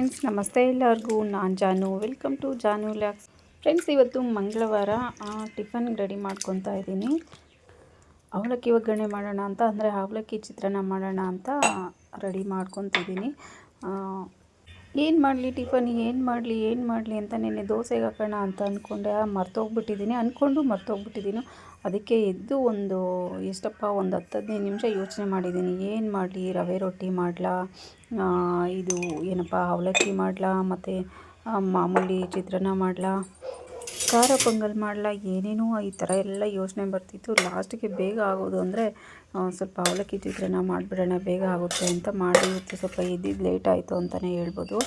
Friends ನಮಸ್ತೆ ಎಲ್ಲರಿಗೂ, ನಾನು ಜಾನು. Welcome to Janu lakhs. Friends, ಇವತ್ತು ಮಂಗಳವಾರ ಟಿಫನ್ ರೆಡಿ ಮಾಡ್ಕೊತಾ ಇದ್ದೀನಿ. ಅವಲಕ್ಕಿ ಒಗ್ಗರಣೆ ಮಾಡೋಣ ಅಂತ, ಅಂದರೆ ಅವಲಕ್ಕಿ ಚಿತ್ರಾನ್ನ ಮಾಡೋಣ ಅಂತ ರೆಡಿ ಮಾಡ್ಕೊತಿದ್ದೀನಿ. ಏನು ಮಾಡಲಿ ಟಿಫನ್, ಏನು ಮಾಡಲಿ ಅಂತ ನಿನ್ನೆ ದೋಸೆಗೆ ಹಾಕೋಣ ಅಂತ ಅಂದ್ಕೊಂಡೆ, ಮರ್ತೋಗ್ಬಿಟ್ಟಿದ್ದೀನಿ. ಅದಕ್ಕೆ ಎದ್ದು ಒಂದು 10-15 ನಿಮಿಷ ಯೋಚನೆ ಮಾಡಿದ್ದೀನಿ. ಏನು ಮಾಡಲಿ, ರವೆ ರೊಟ್ಟಿ ಮಾಡಲಾ, ಇದು ಏನಪ್ಪ ಅವಲಕ್ಕಿ ಮಾಡಲಾ, ಮತ್ತು ಮಾಮೂಲಿ ಚಿತ್ರಾನ್ನ ಮಾಡಲಾ, ಖಾರ ಪೊಂಗಲ್ ಮಾಡಲಾ, ಏನೇನೋ ಈ ಥರ ಎಲ್ಲ ಯೋಚನೆ ಬರ್ತಿತ್ತು. ಲಾಸ್ಟಿಗೆ ಬೇಗ ಆಗೋದು ಅಂದರೆ ಸ್ವಲ್ಪ ಅವಲಕ್ಕಿ ಚಿತ್ರಾನ್ನ ಮಾಡಿಬಿಡೋಣ, ಬೇಗ ಆಗುತ್ತೆ ಅಂತ ಮಾಡಿ. ಸ್ವಲ್ಪ ಎದ್ದಿದ್ದು ಲೇಟ್ ಆಯಿತು ಅಂತಲೇ ಹೇಳ್ಬೋದು.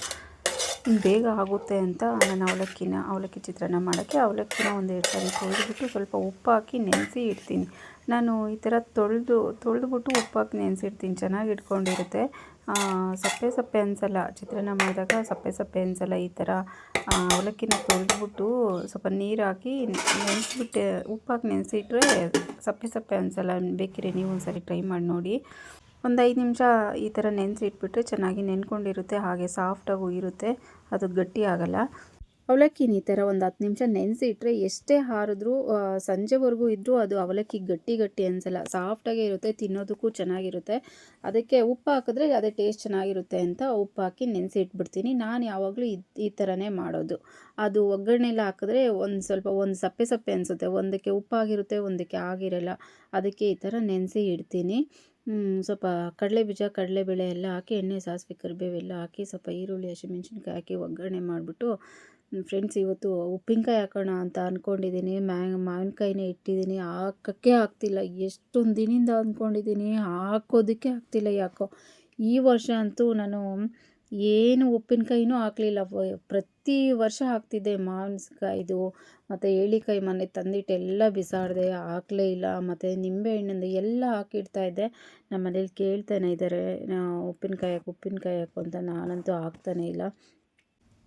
ಬೇಗ ಆಗುತ್ತೆ ಅಂತ ನಾನು ಅವಲಕ್ಕಿ ಚಿತ್ರಾನ್ನ ಮಾಡೋಕ್ಕೆ ಅವಲಕ್ಕಿನ ಒಂದೆರಡು ಸಾರಿ ತೊಳೆದ್ಬಿಟ್ಟು ಸ್ವಲ್ಪ ಉಪ್ಪು ಹಾಕಿ ನೆನೆಸಿ ಇಡ್ತೀನಿ. ನಾನು ಈ ಥರ ತೊಳೆದ್ಬಿಟ್ಟು ಉಪ್ಪು ಹಾಕಿ ನೆನೆಸಿಡ್ತೀನಿ, ಚೆನ್ನಾಗಿ ಇಟ್ಕೊಂಡಿರುತ್ತೆ. ಸಪ್ಪೆ ಅನಿಸಲ್ಲ. ಚಿತ್ರಾನ್ನ ಮಾಡಿದಾಗ ಸಪ್ಪೆ ಅನಿಸಲ್ಲ. ಈ ಥರ ಅವಲಕ್ಕಿನ ತೊಳೆದ್ಬಿಟ್ಟು ಸ್ವಲ್ಪ ನೀರು ಹಾಕಿ ನೆನೆಸ್ಬಿಟ್ಟೆ, ಉಪ್ಪು ಹಾಕಿ ನೆನೆಸಿಟ್ರೆ ಸಪ್ಪೆ ಅನಿಸಲ್ಲ. ಬೇಕಿದ್ರೆ ನೀವು ಒಂದ್ಸರಿ ಟ್ರೈ ಮಾಡಿ ನೋಡಿ. ಒಂದು 5 ನಿಮಿಷ ಈ ಥರ ನೆನೆಸಿಟ್ಬಿಟ್ರೆ ಚೆನ್ನಾಗಿ ನೆನ್ಕೊಂಡಿರುತ್ತೆ, ಹಾಗೆ ಸಾಫ್ಟಾಗೂ ಇರುತ್ತೆ, ಅದು ಗಟ್ಟಿ ಆಗಲ್ಲ. ಅವಲಕ್ಕಿನ ಈ ಥರ ಒಂದು 10 ನಿಮಿಷ ನೆನೆಸಿಟ್ರೆ ಎಷ್ಟೇ ಹಾರಿದ್ರೂ ಸಂಜೆವರೆಗೂ ಇದ್ದರೂ ಅದು ಅವಲಕ್ಕಿ ಗಟ್ಟಿ ಅನಿಸಲ್ಲ, ಸಾಫ್ಟಾಗೇ ಇರುತ್ತೆ, ತಿನ್ನೋದಕ್ಕೂ ಚೆನ್ನಾಗಿರುತ್ತೆ. ಅದಕ್ಕೆ ಉಪ್ಪು ಹಾಕಿದ್ರೆ ಅದೇ ಟೇಸ್ಟ್ ಚೆನ್ನಾಗಿರುತ್ತೆ ಅಂತ ಉಪ್ಪು ಹಾಕಿ ನೆನೆಸಿ ಇಟ್ಬಿಡ್ತೀನಿ. ನಾನು ಯಾವಾಗಲೂ ಈ ಥರನೇ ಮಾಡೋದು. ಅದು ಒಗ್ಗರಣೆಲ್ಲ ಹಾಕಿದ್ರೆ ಒಂದು ಸಪ್ಪೆ ಅನಿಸುತ್ತೆ, ಒಂದಕ್ಕೆ ಉಪ್ಪಾಗಿರುತ್ತೆ, ಒಂದಕ್ಕೆ ಆಗಿರಲ್ಲ. ಅದಕ್ಕೆ ಈ ಥರ ನೆನೆಸಿ ಇಡ್ತೀನಿ. ಸ್ವಲ್ಪ ಕಡಲೆಬೇಳೆ ಎಲ್ಲ ಹಾಕಿ, ಎಣ್ಣೆ, ಸಾಸಿವೆ, ಕರಿಬೇವೆಲ್ಲ ಹಾಕಿ, ಸ್ವಲ್ಪ ಈರುಳ್ಳಿ, ಹಸಿಮೆಣ್ಸಿನ್ಕಾಯಿ ಹಾಕಿ ಒಗ್ಗರಣೆ ಮಾಡಿಬಿಟ್ಟು, ಫ್ರೆಂಡ್ಸ್ ಇವತ್ತು ಉಪ್ಪಿನಕಾಯಿ ಹಾಕೋಣ ಅಂತ ಅಂದ್ಕೊಂಡಿದ್ದೀನಿ. ಮಾವಿನಕಾಯಿನೇ ಇಟ್ಟಿದ್ದೀನಿ, ಹಾಕೋಕ್ಕೆ ಆಗ್ತಿಲ್ಲ. ಎಷ್ಟೊಂದು ದಿನದಿಂದ ಅಂದ್ಕೊಂಡಿದ್ದೀನಿ, ಹಾಕೋದಕ್ಕೆ ಆಗ್ತಿಲ್ಲ ಯಾಕೋ. ಈ ವರ್ಷ ಅಂತೂ ನಾನು ಏನು ಉಪ್ಪಿನಕಾಯಿನೂ ಹಾಕಲಿಲ್ಲ. ಪ್ರತಿ ವರ್ಷ ಹಾಕ್ತಿದ್ದೆ ಮಾವಿನಕಾಯಿದು, ಮತ್ತು ಏಳಿಕಾಯಿ ಮೊನ್ನೆ ತಂದಿಟ್ಟು ಎಲ್ಲ ಬಿಸಾಡಿದೆ, ಹಾಕಲೇ ಇಲ್ಲ. ಮತ್ತು ನಿಂಬೆಹಣ್ಣಿಂದು ಎಲ್ಲ ಹಾಕಿಡ್ತಾಯಿದ್ದೆ. ನಮ್ಮ ಮನೇಲಿ ಕೇಳ್ತಾನೆ ಇದ್ದಾರೆ, ಉಪ್ಪಿನಕಾಯಿ ಹಾಕು ಅಂತ. ನಾನಂತೂ ಹಾಕ್ತಾನೇ ಇಲ್ಲ.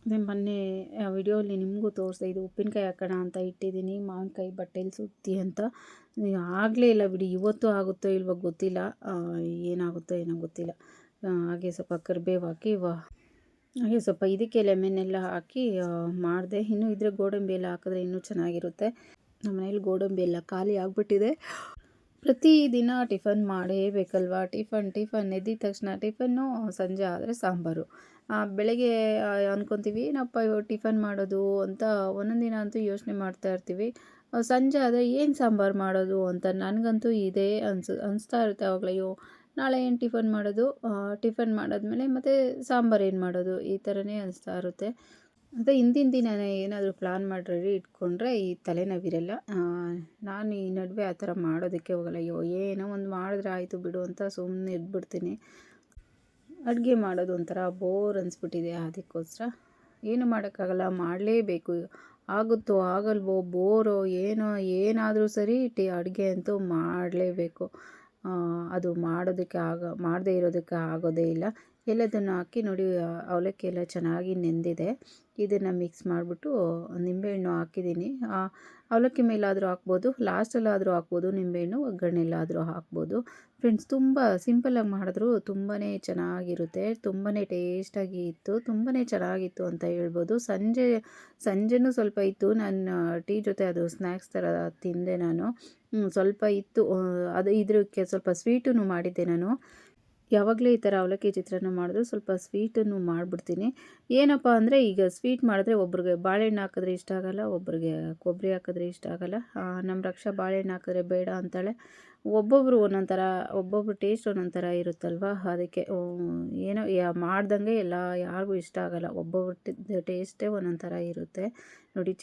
ಅದೇ ಮೊನ್ನೆ ವಿಡಿಯೋಲಿ ನಿಮಗೂ ತೋರಿಸ್ದೆ, ಇದು ಉಪ್ಪಿನಕಾಯಿ ಹಾಕೋಣ ಅಂತ ಇಟ್ಟಿದ್ದೀನಿ, ಮಾವಿನಕಾಯಿ ಬಟ್ಟೆಲಿ ಸುತ್ತಿ ಅಂತ. ಆಗಲೇ ಇಲ್ಲ ಬಿಡಿ, ಇವತ್ತು ಆಗುತ್ತೋ ಇಲ್ವೋ ಗೊತ್ತಿಲ್ಲ, ಏನಾಗುತ್ತೋ ಏನೋ ಗೊತ್ತಿಲ್ಲ. ಹಾಗೆ ಸ್ವಲ್ಪ ಕರಿಬೇವು ಹಾಕಿ, ಹಾಗೆ ಸ್ವಲ್ಪ ಇದಕ್ಕೆ ಲೆಮನ್ ಎಲ್ಲ ಹಾಕಿ ಮಾಡಿದೆ. ಇನ್ನೂ ಇದ್ರೆ ಗೋಡಂಬಿ ಎಲ್ಲ ಹಾಕಿದ್ರೆ ಇನ್ನೂ ಚೆನ್ನಾಗಿರುತ್ತೆ. ನಮ್ಮ ಮನೇಲಿ ಗೋಡಂಬಿ ಎಲ್ಲ ಖಾಲಿ ಆಗಿಬಿಟ್ಟಿದೆ. ಪ್ರತಿದಿನ ಟಿಫನ್ ಮಾಡೇಬೇಕಲ್ವ. ಟಿಫನ್ ಎದ್ದಿದ ತಕ್ಷಣ ಟಿಫನ್ನು, ಸಂಜೆ ಆದರೆ ಸಾಂಬಾರು. ಬೆಳಗ್ಗೆ ಅಂದ್ಕೊತೀವಿ ಏನಪ್ಪ ಇವಾಗ ಟಿಫನ್ ಮಾಡೋದು ಅಂತ, ಒಂದೊಂದು ದಿನ ಅಂತೂ ಯೋಚನೆ ಮಾಡ್ತಾ ಇರ್ತೀವಿ. ಸಂಜೆ ಆದರೆ ಏನು ಸಾಂಬಾರು ಮಾಡೋದು ಅಂತ ನನಗಂತೂ ಇದೇ ಅನಿಸ್ತಾ ಇರುತ್ತೆ ಆವಾಗಲೇ. ಅಯ್ಯೋ ನಾಳೆ ಏನು ಟಿಫನ್ ಮಾಡೋದು, ಟಿಫನ್ ಮಾಡಾದ್ಮೇಲೆ ಮತ್ತು ಸಾಂಬಾರು ಏನು ಮಾಡೋದು, ಈ ಥರನೇ ಅನಿಸ್ತಾ ಇರುತ್ತೆ. ಅದೇ ಹಿಂದಿನ ದಿನವೇ ಏನಾದರೂ ಪ್ಲ್ಯಾನ್ ಮಾಡಿ ರೆಡಿ ಇಟ್ಕೊಂಡ್ರೆ ಈ ತಲೆನೋವಿರಲ್ಲ. ನಾನು ಈ ನಡುವೆ ಆ ಥರ ಮಾಡೋದಕ್ಕೆ ಹೋಗಲ್ಲ. ಅಯ್ಯೋ ಏನೋ ಒಂದು ಮಾಡಿದ್ರೆ ಆಯಿತು ಬಿಡು ಅಂತ ಸುಮ್ಮನೆ ಇದ್ಬಿಡ್ತೀನಿ. ಅಡುಗೆ ಮಾಡೋದು ಒಂಥರ ಬೋರ್ ಅನಿಸ್ಬಿಟ್ಟಿದೆ. ಅದಕ್ಕೋಸ್ಕರ ಏನು ಮಾಡೋಕ್ಕಾಗಲ್ಲ, ಮಾಡಲೇಬೇಕು. ಆಗುತ್ತೋ ಆಗಲ್ವೋ, ಬೋರೋ ಏನೋ, ಏನಾದರೂ ಸರಿ ಅಡುಗೆ ಅಂತೂ ಮಾಡಲೇಬೇಕು. ಅದು ಮಾಡದೇ ಇರೋದಕ್ಕೆ ಆಗೋದೇ ಇಲ್ಲ. ಎಲ್ಲದನ್ನು ಹಾಕಿ ನೋಡಿ, ಅವಲಕ್ಕಿ ಎಲ್ಲ ಚೆನ್ನಾಗಿ ನೆಂದಿದೆ. ಇದನ್ನು ಮಿಕ್ಸ್ ಮಾಡಿಬಿಟ್ಟು ನಿಂಬೆಹಣ್ಣು ಹಾಕಿದ್ದೀನಿ. ಅವಲಕ್ಕಿ ಮೇಲಾದರೂ ಹಾಕ್ಬೋದು, ಲಾಸ್ಟಲ್ಲಾದರೂ ಹಾಕ್ಬೋದು ನಿಂಬೆಹಣ್ಣು, ಒಗ್ಗರಣೆಲ್ಲಾದರೂ ಹಾಕ್ಬೋದು. ಫ್ರೆಂಡ್ಸ್, ತುಂಬ ಸಿಂಪಲ್ಲಾಗಿ ಮಾಡಿದ್ರು ತುಂಬಾ ಚೆನ್ನಾಗಿರುತ್ತೆ, ತುಂಬಾ ಟೇಸ್ಟಾಗಿ ಇತ್ತು, ತುಂಬಾ ಚೆನ್ನಾಗಿತ್ತು ಅಂತ ಹೇಳ್ಬೋದು. ಸಂಜೆನೂ ಸ್ವಲ್ಪ ಇತ್ತು, ನಾನು ಟೀ ಜೊತೆ ಅದು ಸ್ನ್ಯಾಕ್ಸ್ ಥರ ತಿಂದೆ ನಾನು. ಸ್ವಲ್ಪ ಇತ್ತು, ಅದು ಇದಕ್ಕೆ ಸ್ವಲ್ಪ ಸ್ವೀಟನ್ನು ಮಾಡಿದ್ದೆ ನಾನು. ಯಾವಾಗಲೇ ಈ ಥರ ಅವಲಕ್ಕಿ ಚಿತ್ರಾನ್ನ ಮಾಡಿದ್ರು ಸ್ವಲ್ಪ ಸ್ವೀಟನ್ನು ಮಾಡಿಬಿಡ್ತೀನಿ. ಏನಪ್ಪ ಅಂದರೆ, ಈಗ ಸ್ವೀಟ್ ಮಾಡಿದ್ರೆ ಒಬ್ರಿಗೆ ಬಾಳೆಹಣ್ಣು ಹಾಕಿದ್ರೆ ಇಷ್ಟ ಆಗಲ್ಲ, ಒಬ್ರಿಗೆ ಕೊಬ್ಬರಿ ಹಾಕಿದ್ರೆ ಇಷ್ಟ ಆಗಲ್ಲ. ನಮ್ಮ ರಕ್ಷಾ ಬಾಳೆಹಣ್ಣು ಹಾಕಿದ್ರೆ ಬೇಡ ಅಂತಾಳೆ. ಒಬ್ಬೊಬ್ರು ಟೇಸ್ಟ್ ಒಂದೊಂದು ಥರ ಇರುತ್ತಲ್ವ. ಅದಕ್ಕೆ ಏನೋ ಮಾಡ್ದಂಗೆ ಎಲ್ಲ ಯಾರಿಗೂ ಇಷ್ಟ ಆಗಲ್ಲ, ಒಬ್ಬೊಬ್ರು ಟೇಸ್ಟೇ ಒಂದೊಂದು ಥರ ಇರುತ್ತೆ. ನೋಡಿ,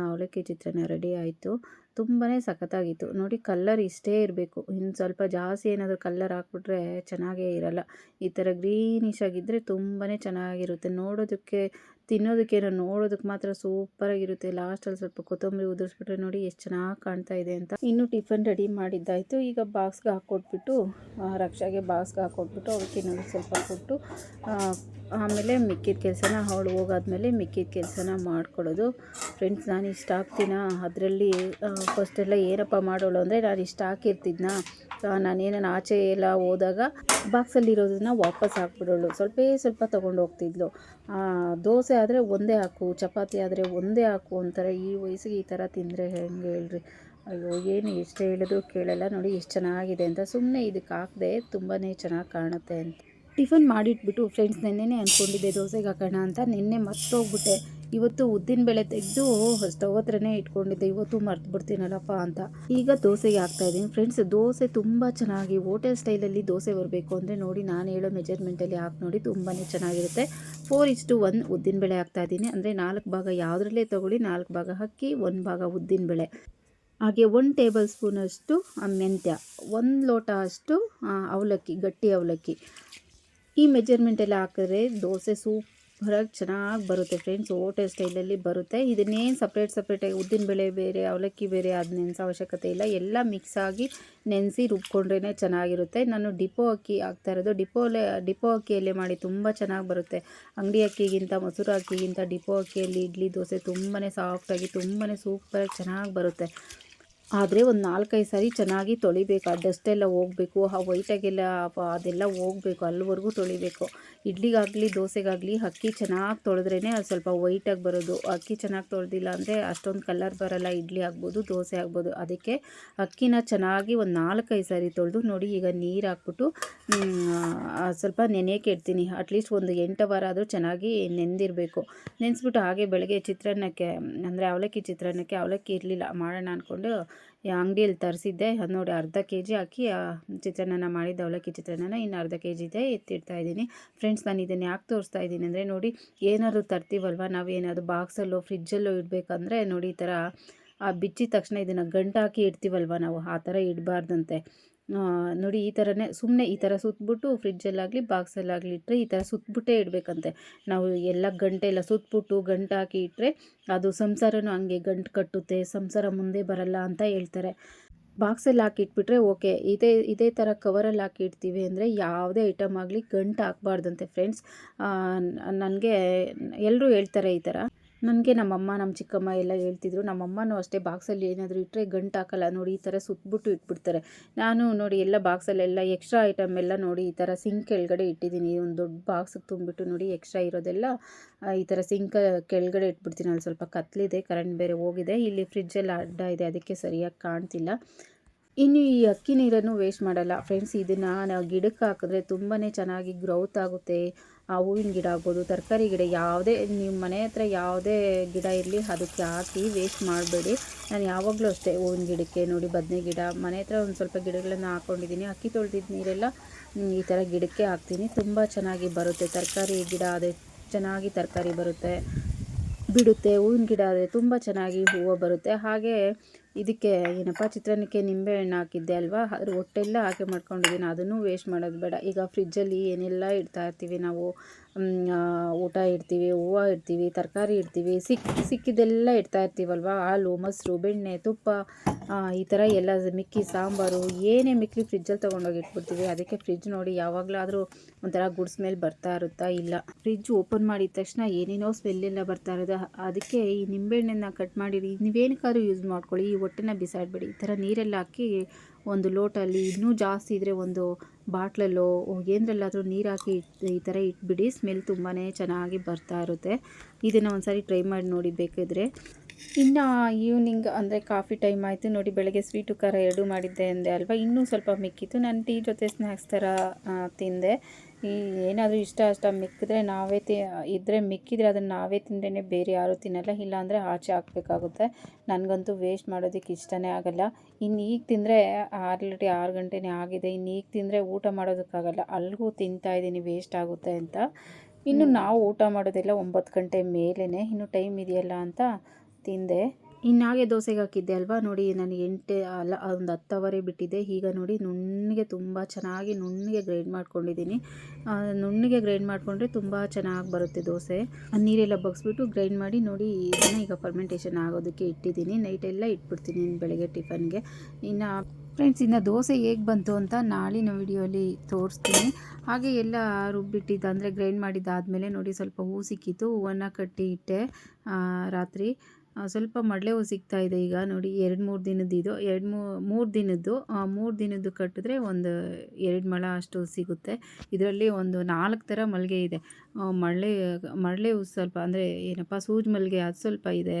ಅವಲಕ್ಕಿ ಚಿತ್ರಾನ್ನ ರೆಡಿ ಆಯಿತು. ತುಂಬಾ ಸಖತ್ತಾಗಿತ್ತು. ನೋಡಿ, ಕಲ್ಲರ್ ಇಷ್ಟೇ ಇರಬೇಕು, ಇನ್ನು ಸ್ವಲ್ಪ ಜಾಸ್ತಿ ಏನಾದರೂ ಕಲ್ಲರ್ ಹಾಕ್ಬಿಟ್ರೆ ಚೆನ್ನಾಗೇ ಇರಲ್ಲ. ಈ ಥರ ಗ್ರೀನಿಶ್ ಆಗಿದ್ದರೆ ತುಂಬಾ ಚೆನ್ನಾಗಿರುತ್ತೆ, ನೋಡೋದಕ್ಕೆ ತಿನ್ನೋದಕ್ಕೇನೋ ನೋಡೋದಕ್ಕೆ ಮಾತ್ರ ಸೂಪರಾಗಿರುತ್ತೆ. ಲಾಸ್ಟಲ್ಲಿ ಸ್ವಲ್ಪ ಕೊತ್ತಂಬರಿ ಉದುರಿಸ್ಬಿಟ್ರೆ ನೋಡಿ ಎಷ್ಟು ಚೆನ್ನಾಗಿ ಕಾಣ್ತಾ ಇದೆ ಅಂತ. ಇನ್ನು ಟಿಫನ್ ರೆಡಿ ಮಾಡಿದ್ದಾಯಿತು. ಈಗ ಬಾಕ್ಸ್ಗೆ ಹಾಕ್ಕೊಟ್ಬಿಟ್ಟು ರಕ್ಷಾಗೆ ಬಾಕ್ಸ್ಗೆ ಹಾಕ್ಕೊಟ್ಬಿಟ್ಟು ಅವಕ್ಕೆ ನೋಡಿ ಸ್ವಲ್ಪ ಕೊಟ್ಟು ಆಮೇಲೆ ಮಿಕ್ಕಿದ ಕೆಲಸನ ಅವಳು ಹೋಗಾದ್ಮೇಲೆ ಮಿಕ್ಕಿದ ಕೆಲಸನ ಮಾಡಿಕೊಡೋದು. ಫ್ರೆಂಡ್ಸ್, ನಾನು ಇಷ್ಟ ಆಗ್ತೀನ ಅದರಲ್ಲಿ ಫಸ್ಟೆಲ್ಲ ಏನಪ್ಪ ಮಾಡೋಳು ಅಂದರೆ ನಾನು ಇಷ್ಟ ಹಾಕಿರ್ತಿದ್ನ, ನಾನೇನ ಆಚೆ ಎಲ್ಲ ಹೋದಾಗ ಬಾಕ್ಸಲ್ಲಿರೋದನ್ನ ವಾಪಸ್ ಹಾಕ್ಬಿಡೋಳು. ಸ್ವಲ್ಪ ತೊಗೊಂಡು ಹೋಗ್ತಿದ್ಲು. ದೋಸೆ ಆದರೆ ಒಂದೇ ಹಾಕು, ಚಪಾತಿ ಆದರೆ ಒಂದೇ ಹಾಕು ಅಂತಾರೆ. ಈ ವಯಸ್ಸಿಗೆ ಈ ಥರ ತಿಂದರೆ ಹೆಂಗೆ ಹೇಳ್ರಿ. ಅಯ್ಯೋ, ಏನು ಎಷ್ಟು ಹೇಳಿದ್ರು ಕೇಳಲ್ಲ. ನೋಡಿ ಎಷ್ಟು ಚೆನ್ನಾಗಿದೆ ಅಂತ. ಸುಮ್ಮನೆ ಇದಕ್ಕೆ ಹಾಕಿದೆ, ತುಂಬಾ ಚೆನ್ನಾಗಿ ಕಾಣುತ್ತೆ ಅಂತ ಟಿಫನ್ ಮಾಡಿಟ್ಬಿಟ್ಟು ಫ್ರೆಂಡ್ಸ್, ನೆನ್ನೆನೇ ಅಂದ್ಕೊಂಡಿದ್ದೆ ದೋಸೆಗೆ ಹಾಕೋಣ ಅಂತ. ನಿನ್ನೆ ಮರ್ತೋಗ್ಬಿಟ್ಟೆ. ಇವತ್ತು ಉದ್ದಿನಬೇಳೆ ತೆಗೆದು ಸ್ಟವ್ ಹತ್ರನೇ ಇಟ್ಕೊಂಡಿದ್ದೆ. ಇವತ್ತು ಮರ್ತುಬಿಡ್ತೀನಲ್ಲಪ್ಪ ಅಂತ ಈಗ ದೋಸೆಗೆ ಹಾಕ್ತಾಯಿದ್ದೀನಿ. ಫ್ರೆಂಡ್ಸ್, ದೋಸೆ ತುಂಬ ಚೆನ್ನಾಗಿ ಹೋಟೆಲ್ ಸ್ಟೈಲಲ್ಲಿ ದೋಸೆ ಬರಬೇಕು ಅಂದರೆ ನೋಡಿ, ನಾನು ಹೇಳೋ ಮೆಜರ್ಮೆಂಟಲ್ಲಿ ಹಾಕಿ ನೋಡಿ, ತುಂಬಾ ಚೆನ್ನಾಗಿರುತ್ತೆ. 4:1 ಉದ್ದಿನಬೇಳೆ ಹಾಕ್ತಾಯಿದ್ದೀನಿ. ಅಂದರೆ 4 ಭಾಗ ಯಾವುದ್ರಲ್ಲೇ ತೊಗೊಳ್ಳಿ, 4 ಭಾಗ ಅಕ್ಕಿ, 1 ಭಾಗ ಉದ್ದಿನಬೇಳೆ, ಹಾಗೆ 1 ಟೇಬಲ್ ಸ್ಪೂನಷ್ಟು ಮೆಂತ್ಯ, 1 ಲೋಟ ಅಷ್ಟು ಅವಲಕ್ಕಿ, ಗಟ್ಟಿ ಅವಲಕ್ಕಿ. ಈ ಮೆಜರ್ಮೆಂಟೆಲ್ಲ ಹಾಕಿದ್ರೆ ದೋಸೆ ಸೂಪರಾಗಿ ಚೆನ್ನಾಗಿ ಬರುತ್ತೆ ಫ್ರೆಂಡ್ಸ್. ಹೋಟೆಲ್ ಸ್ಟೈಲಲ್ಲಿ ಬರುತ್ತೆ. ಇದನ್ನೇನು ಸಪ್ರೇಟಾಗಿ ಉದ್ದಿನಬೇಳೆ ಬೇರೆ ಅವಲಕ್ಕಿ ಬೇರೆ ಅದು ನೆನೆಸೋ ಅವಶ್ಯಕತೆ ಇಲ್ಲ. ಎಲ್ಲ ಮಿಕ್ಸ್ ಆಗಿ ನೆನೆಸಿ ರುಬ್ಕೊಂಡ್ರೇ ಚೆನ್ನಾಗಿರುತ್ತೆ. ನಾನು ಡಿಪೋ ಅಕ್ಕಿ ಹಾಕ್ತಾ ಇರೋದು. ಡಿಪೋ ಅಕ್ಕಿಯಲ್ಲೇ ಮಾಡಿ ತುಂಬ ಚೆನ್ನಾಗಿ ಬರುತ್ತೆ. ಅಂಗಡಿ ಅಕ್ಕಿಗಿಂತ, ಮೊಸರು ಅಕ್ಕಿಗಿಂತ ಡಿಪೋ ಅಕ್ಕಿಯಲ್ಲಿ ಇಡ್ಲಿ ದೋಸೆ ತುಂಬಾ ಸಾಫ್ಟಾಗಿ ತುಂಬಾ ಸೂಪರಾಗಿ ಚೆನ್ನಾಗಿ ಬರುತ್ತೆ. ಆದರೆ ಒಂದು 4-5 ಸಾರಿ ಚೆನ್ನಾಗಿ ತೊಳಿಬೇಕು. ಆ ಡಸ್ಟೆಲ್ಲ ಹೋಗಬೇಕು, ಆ ವೈಟಾಗೆಲ್ಲ ಅದೆಲ್ಲ ಹೋಗಬೇಕು, ಅಲ್ಲಿವರೆಗೂ ತೊಳಿಬೇಕು. ಇಡ್ಲಿಗಾಗಲಿ ದೋಸೆಗಾಗಲಿ ಅಕ್ಕಿ ಚೆನ್ನಾಗಿ ತೊಳೆದ್ರೇ ಅದು ಸ್ವಲ್ಪ ವೈಟಾಗಿ ಬರೋದು. ಅಕ್ಕಿ ಚೆನ್ನಾಗಿ ತೊಳೆದಿಲ್ಲ ಅಂದರೆ ಅಷ್ಟೊಂದು ಕಲರ್ ಬರೋಲ್ಲ. ಇಡ್ಲಿ ಆಗ್ಬೋದು, ದೋಸೆ ಆಗ್ಬೋದು. ಅದಕ್ಕೆ ಅಕ್ಕಿನ ಚೆನ್ನಾಗಿ ಒಂದು 4-5 ಸಾರಿ ತೊಳೆದು ನೋಡಿ. ಈಗ ನೀರು ಹಾಕ್ಬಿಟ್ಟು ಸ್ವಲ್ಪ ನೆನೆಯೋಕೆ ಇಡ್ತೀನಿ. ಅಟ್ಲೀಸ್ಟ್ ಒಂದು 8 ವಾರ ಆದರೂ ಚೆನ್ನಾಗಿ ನೆಂದಿರಬೇಕು. ನೆನೆಸ್ಬಿಟ್ಟು ಹಾಗೆ ಬೆಳಗ್ಗೆ ಚಿತ್ರಾನ್ನಕ್ಕೆ ಅಂದರೆ ಅವಲಕ್ಕಿ ಚಿತ್ರಾನ್ನಕ್ಕೆ ಅವಲಕ್ಕಿ ಇರಲಿಲ್ಲ, ಮಾಡೋಣ ಅಂದ್ಕೊಂಡು ಅಂಗಡಿಯಲ್ಲಿ ತರಿಸಿದ್ದೆ. ಅದು ನೋಡಿ ಅರ್ಧ kg ಹಾಕಿ ಚಿತ್ರಾನ್ನ ಮಾಡಿದ್ದೆ, ಅವಲಕ್ಕಿ ಚಿತ್ರಾನ್ನ. ಇನ್ನು ಅರ್ಧ kg ಇದೆ, ಎತ್ತಿಡ್ತಾಯಿದ್ದೀನಿ. ಫ್ರೆಂಡ್ಸ್, ನಾನು ಇದನ್ನು ಯಾಕೆ ತೋರಿಸ್ತಾ ಇದ್ದೀನಿ ಅಂದರೆ ನೋಡಿ, ಏನಾದರೂ ತರ್ತೀವಲ್ವ ನಾವೇನಾದರೂ ಬಾಕ್ಸಲ್ಲೋ ಫ್ರಿಜ್ಜಲ್ಲೋ ಇಡಬೇಕಂದ್ರೆ ನೋಡಿ, ಈ ಥರ ಬಿಚ್ಚಿದ ತಕ್ಷಣ ಇದನ್ನು ಗಂಟು ಹಾಕಿ ಇಡ್ತೀವಲ್ವ ನಾವು, ಆ ಥರ ಇಡಬಾರ್ದಂತೆ. ನೋಡಿ, ಈ ಥರನೇ ಸುಮ್ಮನೆ ಈ ಥರ ಸುತ್ತಬಿಟ್ಟು ಫ್ರಿಜ್ಜಲ್ಲಾಗಲಿ ಬಾಕ್ಸಲ್ಲಾಗಲಿ ಇಟ್ಟರೆ ಈ ಥರ ಸುತ್ತಬಿಟ್ಟೇ ಇಡಬೇಕಂತೆ. ನಾವು ಎಲ್ಲ ಗಂಟೆಲ್ಲ ಸುತ್ತಬಿಟ್ಟು ಗಂಟು ಹಾಕಿ ಇಟ್ಟರೆ ಅದು ಸಂಸಾರನೂ ಹಂಗೆ ಗಂಟು ಕಟ್ಟುತ್ತೆ, ಸಂಸಾರ ಮುಂದೆ ಬರಲ್ಲ ಅಂತ ಹೇಳ್ತಾರೆ. ಬಾಕ್ಸಲ್ಲಿ ಹಾಕಿ ಇಟ್ಬಿಟ್ರೆ ಓಕೆ. ಇದೇ ಥರ ಕವರಲ್ಲಿ ಹಾಕಿ ಇಡ್ತೀವಿ ಅಂದರೆ ಯಾವುದೇ ಐಟಮ್ ಆಗಲಿ ಗಂಟು ಹಾಕಬಾರ್ದಂತೆ ಫ್ರೆಂಡ್ಸ್. ನನಗೆ ಎಲ್ಲರೂ ಹೇಳ್ತಾರೆ ಈ ಥರ. ನನಗೆ ನಮ್ಮಮ್ಮ, ನಮ್ಮ ಚಿಕ್ಕಮ್ಮ ಎಲ್ಲ ಹೇಳ್ತಿದ್ರು. ನಮ್ಮಮ್ಮನೂ ಅಷ್ಟೇ, ಬಾಕ್ಸಲ್ಲಿ ಏನಾದರೂ ಇಟ್ಟರೆ ಗಂಟು ಹಾಕಲ್ಲ ನೋಡಿ, ಈ ಥರ ಸುತ್ತಬಿಟ್ಟು ಇಟ್ಬಿಡ್ತಾರೆ. ನಾನು ನೋಡಿ ಎಲ್ಲ ಬಾಕ್ಸಲ್ಲೆಲ್ಲ ಎಕ್ಸ್ಟ್ರಾ ಐಟಮ್ ಎಲ್ಲ ನೋಡಿ ಈ ಥರ ಸಿಂಕ್ ಕೆಳಗಡೆ ಇಟ್ಟಿದ್ದೀನಿ. ಒಂದು ದೊಡ್ಡ ಬಾಕ್ಸಿಗೆ ತುಂಬಿಬಿಟ್ಟು ನೋಡಿ, ಎಕ್ಸ್ಟ್ರಾ ಇರೋದೆಲ್ಲ ಈ ಥರ ಸಿಂಕ್ ಕೆಳಗಡೆ ಇಟ್ಬಿಡ್ತೀನಿ. ಅಲ್ಲಿ ಸ್ವಲ್ಪ ಕತ್ಲಿದೆ, ಕರೆಂಟ್ ಬೇರೆ ಹೋಗಿದೆ. ಇಲ್ಲಿ ಫ್ರಿಜ್ಜೆಲ್ಲ ಅಡ್ಡ ಇದೆ, ಅದಕ್ಕೆ ಸರಿಯಾಗಿ ಕಾಣ್ತಿಲ್ಲ. ಇನ್ನು ಈ ಅಕ್ಕಿ ನೀರನ್ನು ವೇಸ್ಟ್ ಮಾಡಲ್ಲ ಫ್ರೆಂಡ್ಸ್. ಇದನ್ನು ನಾವು ಗಿಡಕ್ಕೆ ಹಾಕಿದ್ರೆ ತುಂಬಾ ಚೆನ್ನಾಗಿ ಗ್ರೌತ್ ಆಗುತ್ತೆ. ಆ ಹೂವಿನ ಗಿಡ ಆಗ್ಬೋದು, ತರಕಾರಿ ಗಿಡ, ಯಾವುದೇ ನಿಮ್ಮ ಮನೆ ಹತ್ರ ಯಾವುದೇ ಗಿಡ ಇರಲಿ ಅದಕ್ಕೆ ಹಾಕಿ ವೇಸ್ಟ್ ಮಾಡಬೇಡಿ. ನಾನು ಯಾವಾಗಲೂ ಅಷ್ಟೇ ಹೂವಿನ ಗಿಡಕ್ಕೆ ನೋಡಿ, ಬದನೆ ಗಿಡ, ಮನೆ ಹತ್ರ ಒಂದು ಸ್ವಲ್ಪ ಗಿಡಗಳನ್ನು ಹಾಕ್ಕೊಂಡಿದ್ದೀನಿ. ಅಕ್ಕಿ ತೊಳೆದಿದ್ದ ನೀರೆಲ್ಲ ಈ ಥರ ಗಿಡಕ್ಕೆ ಹಾಕ್ತೀನಿ. ತುಂಬ ಚೆನ್ನಾಗಿ ಬರುತ್ತೆ. ತರಕಾರಿ ಗಿಡ ಅದೇ ಚೆನ್ನಾಗಿ ತರಕಾರಿ ಬಿಡುತ್ತೆ. ಹೂವಿನ ಗಿಡ ಆದರೆ ತುಂಬ ಚೆನ್ನಾಗಿ ಹೂವು ಬರುತ್ತೆ. ಹಾಗೆ ಇದಕ್ಕೆ ಏನಪ್ಪ, ಚಿತ್ರಾನ್ನಕ್ಕೆ ನಿಂಬೆಹಣ್ಣು ಹಾಕಿದ್ದೆ ಅಲ್ವಾ, ಅದ್ರ ಹೊಟ್ಟೆಲ್ಲ ಹಾಕಿ ಮಾಡ್ಕೊಂಡಿದ್ದೀನಿ. ಅದನ್ನು ವೇಸ್ಟ್ ಮಾಡೋದು ಬೇಡ. ಈಗ ಫ್ರಿಜ್ಜಲ್ಲಿ ಏನೆಲ್ಲ ಇಡ್ತಾ ಇರ್ತೀವಿ ನಾವು, ಊಟ ಇಡ್ತೀವಿ, ಹೂವು ಇಡ್ತೀವಿ, ತರಕಾರಿ ಇಡ್ತೀವಿ, ಸಿಕ್ಕಿದ್ದೆಲ್ಲ ಇಡ್ತಾ ಇರ್ತೀವಲ್ವ. ಹಾಲು, ಮೊಸರು, ಬೆಣ್ಣೆ, ತುಪ್ಪ, ಈ ಥರ ಎಲ್ಲ ಮಿಕ್ಕಿ ಸಾಂಬಾರು ಏನೇ ಮಿಕ್ಕಿ ಫ್ರಿಜ್ಜಲ್ಲಿ ತೊಗೊಂಡೋಗಿ ಇಟ್ಬಿಡ್ತೀವಿ. ಅದಕ್ಕೆ ಫ್ರಿಜ್ ನೋಡಿ ಯಾವಾಗಲಾದರೂ ಒಂಥರ ಗುಡ್ ಸ್ಮೆಲ್ ಬರ್ತಾ ಇರುತ್ತಾ? ಇಲ್ಲ, ಫ್ರಿಜ್ ಓಪನ್ ಮಾಡಿದ ತಕ್ಷಣ ಏನೇನೋ ಸ್ಮೆಲ್ಲೆಲ್ಲ ಬರ್ತಾ ಇರೋದು. ಅದಕ್ಕೆ ಈ ನಿಂಬೆಹಣ್ಣನ್ನು ಕಟ್ ಮಾಡಿರಿ, ನೀವೇನಕ್ಕಾದ್ರೂ ಯೂಸ್ ಮಾಡ್ಕೊಳ್ಳಿ, ಈ ಹೊಟ್ಟೆನ ಬಿಸಾಡಬೇಡಿ. ಈ ಥರ ನೀರೆಲ್ಲ ಹಾಕಿ ಒಂದು ಲೋಟಲ್ಲಿ, ಇನ್ನೂ ಜಾಸ್ತಿ ಇದ್ದರೆ ಒಂದು ಬಾಟ್ಲಲ್ಲೋ ಏನರಲ್ಲಾದರೂ ನೀರು ಹಾಕಿ ಈ ಥರ ಇಟ್ಬಿಡಿ. ಸ್ಮೆಲ್ ತುಂಬಾ ಚೆನ್ನಾಗಿ ಬರ್ತಾ ಇರುತ್ತೆ. ಇದನ್ನು ಒಂದು ಸಾರಿ ಟ್ರೈ ಮಾಡಿ ನೋಡಿ ಬೇಕಿದ್ರೆ. ಇನ್ನು ಈವ್ನಿಂಗ್ ಅಂದರೆ ಕಾಫಿ ಟೈಮ್ ಆಯಿತು ನೋಡಿ. ಬೆಳಗ್ಗೆ ಸ್ವೀಟು ಖಾರ ಎರಡೂ ಮಾಡಿದ್ದೆ ಅಂದೆ ಅಲ್ವಾ, ಇನ್ನೂ ಸ್ವಲ್ಪ ಮಿಕ್ಕಿತ್ತು. ನಾನು ಟೀ ಜೊತೆ ಸ್ನ್ಯಾಕ್ಸ್ ಥರ ತಿಂದೆ. ಏನಾದರೂ ಇಷ್ಟ ಮಿಕ್ಕಿದ್ರೆ ಇದ್ದರೆ ಮಿಕ್ಕಿದ್ರೆ ಅದನ್ನು ನಾವೇ ತಿಂದ್ರೇ ಬೇರೆ ಯಾರೂ ತಿನ್ನಲ್ಲ. ಇಲ್ಲಾಂದರೆ ಆಚೆ ಹಾಕಬೇಕಾಗುತ್ತೆ. ನನಗಂತೂ ವೇಸ್ಟ್ ಮಾಡೋದಕ್ಕೆ ಇಷ್ಟನೇ ಆಗಲ್ಲ. ಇನ್ನು ಈಗ ತಿಂದರೆ ಆಲ್ರೆಡಿ 6 ಗಂಟೆನೇ ಆಗಿದೆ. ಇನ್ನು ಈಗ ತಿಂದರೆ ಊಟ ಮಾಡೋದಕ್ಕಾಗಲ್ಲ. ಅಲ್ಲಿಗೂ ತಿಂತಾಯಿದ್ದೀನಿ ವೇಸ್ಟ್ ಆಗುತ್ತೆ ಅಂತ. ಇನ್ನು ನಾವು ಊಟ ಮಾಡೋದೆಲ್ಲ 9 ಗಂಟೆ ಮೇಲೇ, ಇನ್ನು ಟೈಮ್ ಇದೆಯಲ್ಲ ಅಂತ ತಿಂದೆ. ಇನ್ನಾಗೆ ದೋಸೆಗೆ ಹಾಕಿದ್ದೆ ಅಲ್ವಾ ನೋಡಿ, ನಾನು 8 ಅಲ್ಲ ಒಂದು 10 ಅವರೆ ಬಿಟ್ಟಿದ್ದೆ. ಈಗ ನೋಡಿ ನುಣ್ಣಗೆ ತುಂಬ ಚೆನ್ನಾಗಿ ನುಣ್ಣಗೆ ಗ್ರೈಂಡ್ ಮಾಡ್ಕೊಂಡಿದ್ದೀನಿ. ನುಣ್ಣಗೆ ಗ್ರೈಂಡ್ ಮಾಡಿಕೊಂಡ್ರೆ ತುಂಬ ಚೆನ್ನಾಗಿ ಬರುತ್ತೆ ದೋಸೆ. ನೀರೆಲ್ಲ ಬಗ್ಸ್ಬಿಟ್ಟು ಗ್ರೈಂಡ್ ಮಾಡಿ ನೋಡಿ, ಇದನ್ನು ಈಗ ಫರ್ಮೆಂಟೇಷನ್ ಆಗೋದಕ್ಕೆ ಇಟ್ಟಿದ್ದೀನಿ. ನೈಟೆಲ್ಲ ಇಟ್ಬಿಡ್ತೀನಿ ಬೆಳಗ್ಗೆ ಟಿಫನ್ಗೆ. ಇನ್ನು ಫ್ರೆಂಡ್ಸ್, ಇನ್ನು ದೋಸೆ ಹೇಗೆ ಬಂತು ಅಂತ ನಾಳಿನ ವಿಡಿಯೋಲಿ ತೋರಿಸ್ತೀನಿ. ಹಾಗೆ ಎಲ್ಲ ರುಬ್ಬಿಟ್ಟಿದ್ದು ಅಂದರೆ ಗ್ರೈಂಡ್ ಮಾಡಿದ್ದಾದಮೇಲೆ ನೋಡಿ ಸ್ವಲ್ಪ ಹೂ ಸಿಕ್ಕಿತ್ತು, ಹೂವನ್ನು ಕಟ್ಟಿ ಇಟ್ಟೆ ರಾತ್ರಿ. ಸ್ವಲ್ಪ ಮಡಲೆ ಹೂ ಸಿಗ್ತಾಯಿದೆ ಈಗ ನೋಡಿ. 2-3 ದಿನದ್ದು ಇದು, 2-3 ದಿನದ್ದು 3 ದಿನದ್ದು ಕಟ್ಟಿದ್ರೆ ಒಂದು 2 ಮೊಳ ಅಷ್ಟು ಸಿಗುತ್ತೆ. ಇದರಲ್ಲಿ ಒಂದು 4 ಥರ ಮಲ್ಲಿಗೆ ಇದೆ. ಮರಳೆ ಹೂ ಸ್ವಲ್ಪ ಅಂದರೆ ಏನಪ್ಪ ಸೂಜಿ ಮಲ್ಲಿಗೆ ಅದು ಸ್ವಲ್ಪ ಇದೆ.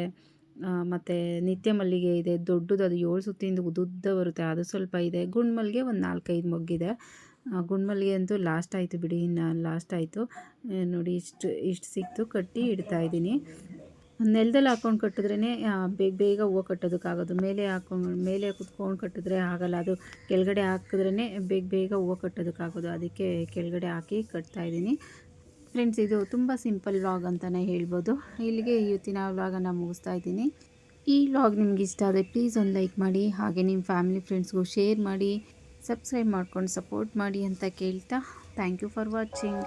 ಮತ್ತು ನಿತ್ಯ ಮಲ್ಲಿಗೆ ಇದೆ, ದೊಡ್ಡದು, ಅದು 7 ಸುತ್ತಿಂದು ಉದ್ದುದ್ದ ಬರುತ್ತೆ, ಅದು ಸ್ವಲ್ಪ ಇದೆ. ಗುಂಡು ಮಲ್ಲಿಗೆ ಒಂದು 4-5 ಮೊಗ್ಗಿದೆ. ಗುಂಡು ಮಲ್ಲಿಗೆ ಅಂತೂ ಲಾಸ್ಟ್ ಆಯಿತು ಬಿಡಿ, ಇನ್ನು ಲಾಸ್ಟ್ ಆಯಿತು ನೋಡಿ. ಇಷ್ಟು ಸಿಕ್ತು, ಕಟ್ಟಿ ಇಡ್ತಾಯಿದ್ದೀನಿ. ನೆಲದಲ್ಲಿ ಹಾಕ್ಕೊಂಡು ಕಟ್ಟಿದ್ರೇ ಬೇಗ ಹೂವು ಕಟ್ಟೋದಕ್ಕಾಗೋದು. ಮೇಲೆ ಕುತ್ಕೊಂಡು ಕಟ್ಟಿದ್ರೆ ಆಗಲ್ಲ, ಅದು ಕೆಳಗಡೆ ಹಾಕಿದ್ರೇ ಬೇಗ ಹೂವು ಕಟ್ಟೋದಕ್ಕಾಗೋದು. ಅದಕ್ಕೆ ಕೆಳಗಡೆ ಹಾಕಿ ಕಟ್ತಾಯಿದ್ದೀನಿ. ಫ್ರೆಂಡ್ಸ್, ಇದು ತುಂಬ ಸಿಂಪಲ್ ವ್ಲಾಗ್ ಅಂತಲೇ ಹೇಳ್ಬೋದು. ಇಲ್ಲಿಗೆ ಇವತ್ತಿನ ವ್ಲಾಗನ್ನು ಮುಗಿಸ್ತಾ ಇದ್ದೀನಿ. ಈ ವ್ಲಾಗ್ ನಿಮ್ಗೆ ಇಷ್ಟ ಆದರೆ ಪ್ಲೀಸ್ ಒಂದು ಲೈಕ್ ಮಾಡಿ, ಹಾಗೆ ನಿಮ್ಮ ಫ್ಯಾಮಿಲಿ ಫ್ರೆಂಡ್ಸ್ಗೂ ಶೇರ್ ಮಾಡಿ, ಸಬ್ಸ್ಕ್ರೈಬ್ ಮಾಡ್ಕೊಂಡು ಸಪೋರ್ಟ್ ಮಾಡಿ ಅಂತ ಕೇಳ್ತಾ, ಥ್ಯಾಂಕ್ ಯು ಫಾರ್ ವಾಚಿಂಗ್.